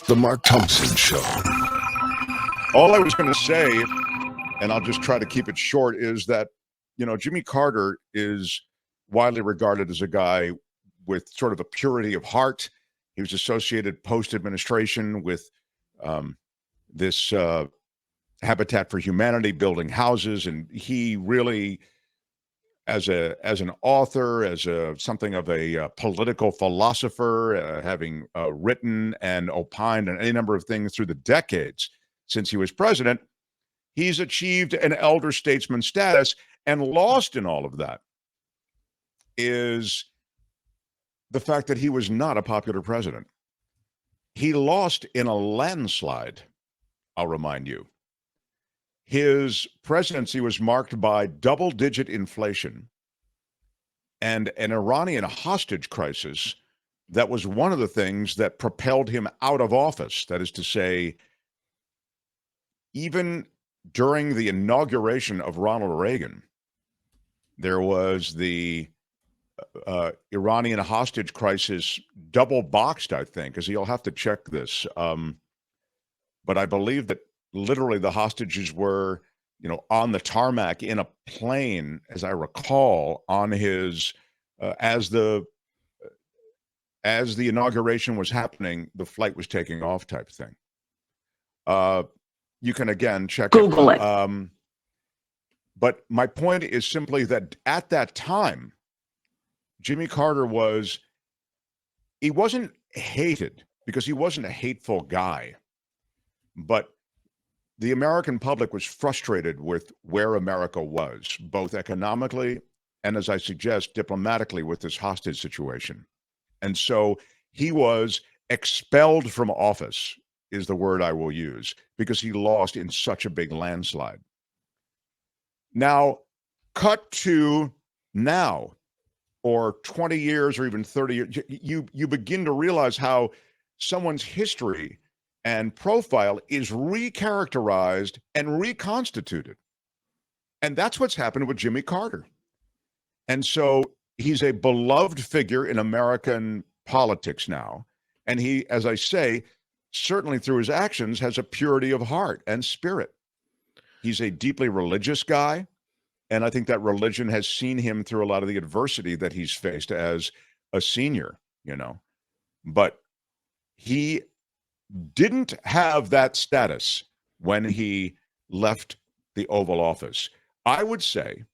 The Mark Thompson Show. All I was going to say, and I'll just try to keep it short, is that, Jimmy Carter is widely regarded as a guy with sort of a purity of heart. He was associated post-administration with this Habitat for Humanity, building houses, and he really, as an author, as something of a political philosopher, having written and opined on any number of things through the decades since he was president, he's achieved an elder statesman status, and lost in all of that is the fact that he was not a popular president. He lost in a landslide, I'll remind you. His presidency was marked by double-digit inflation and an Iranian hostage crisis that was one of the things that propelled him out of office. That is to say, even during the inauguration of Ronald Reagan, there was the Iranian hostage crisis double boxed, I think, because you'll have to check this. But I believe that literally the hostages were, on the tarmac in a plane, as I recall, on his, as the inauguration was happening, the flight was taking off type thing. You can, again, check Google it. But my point is simply that at that time, Jimmy Carter he wasn't hated because he wasn't a hateful guy, but the American public was frustrated with where America was, both economically and, as I suggest, diplomatically with this hostage situation. And so he was expelled from office, is the word I will use, because he lost in such a big landslide. Now, cut to now, or 20 years or even 30 years, you begin to realize how someone's history and profile is recharacterized and reconstituted. And that's what's happened with Jimmy Carter. And so he's a beloved figure in American politics now. And he, as I say, certainly through his actions, has a purity of heart and spirit. He's a deeply religious guy. And I think that religion has seen him through a lot of the adversity that he's faced as a senior, But he didn't have that status when he left the Oval Office. I would say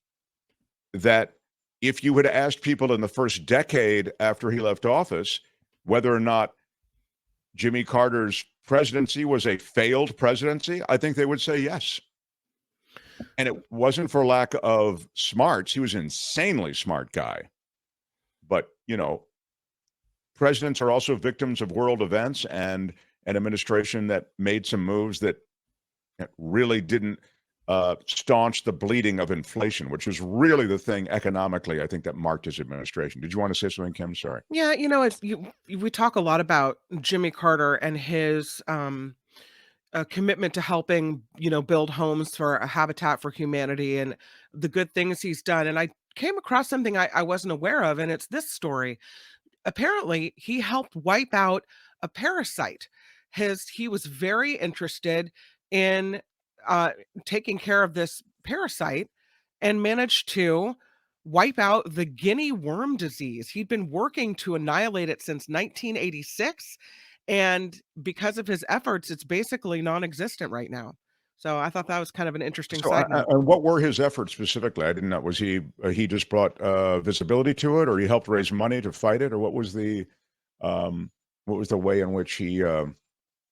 that if you had asked people in the first decade after he left office whether or not Jimmy Carter's presidency was a failed presidency, I think they would say yes. And it wasn't for lack of smarts. He was an insanely smart guy. But, presidents are also victims of world events, and an administration that made some moves that really didn't staunch the bleeding of inflation, which was really the thing economically, I think, that marked his administration. Did you want to say something, Kim? Sorry. Yeah, we talk a lot about Jimmy Carter and his commitment to helping, build homes for a Habitat for Humanity and the good things he's done. And I came across something I wasn't aware of, and it's this story. Apparently, he helped wipe out a parasite. He was very interested in taking care of this parasite and managed to wipe out the guinea worm disease. He'd been working to annihilate it since 1986. And because of his efforts, it's basically non-existent right now. So I thought that was kind of an interesting side note. And what were his efforts specifically? I didn't know. Was he just brought visibility to it, or he helped raise money to fight it, or what was the way in which he?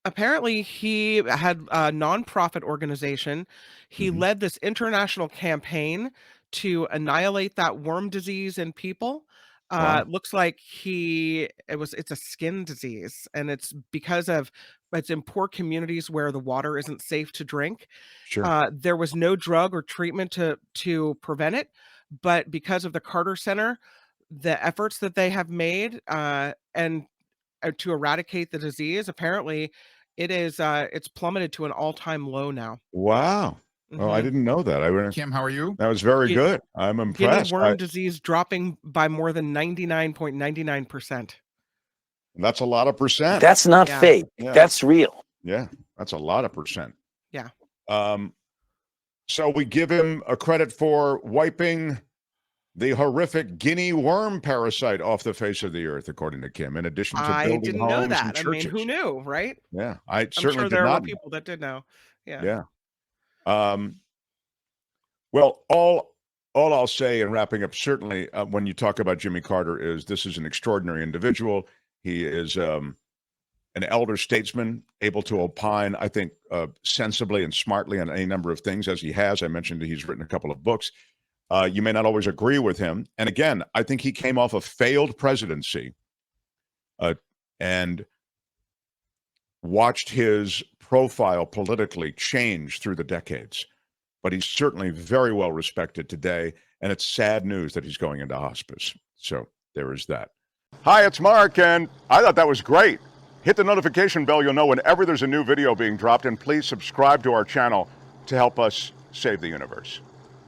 Apparently, he had a nonprofit organization. He led this international campaign to annihilate that worm disease in people. Wow. It looks like it's a skin disease, and it's in poor communities where the water isn't safe to drink. Sure. There was no drug or treatment to prevent it, but because of the Carter Center, the efforts that they have made and to eradicate the disease, apparently it's plummeted to an all-time low now. Wow. Oh, I didn't know that. Kim, how are you? That was very good. I'm impressed. Guinea worm disease dropping by more than 99.99%. That's a lot of percent. That's not Yeah. fake. Yeah. That's real. Yeah, that's a lot of percent. Yeah. So we give him a credit for wiping the horrific guinea worm parasite off the face of the earth, according to Kim, in addition to I building didn't know homes and that. I mean, churches. who knew, right? Yeah, I I'm certainly sure did there were not know. people that did know. Yeah. Yeah. Well, all I'll say in wrapping up, certainly when you talk about Jimmy Carter, is this is an extraordinary individual. He is an elder statesman, able to opine, I think, sensibly and smartly on any number of things, as he has. I mentioned he's written a couple of books. You may not always agree with him. And again, I think he came off a failed presidency and watched his profile politically change through the decades. But he's certainly very well respected today, and it's sad news that he's going into hospice. So there is that. Hi, it's Mark, and I thought that was great. Hit the notification bell. You'll know whenever there's a new video being dropped, and please subscribe to our channel to help us save the universe.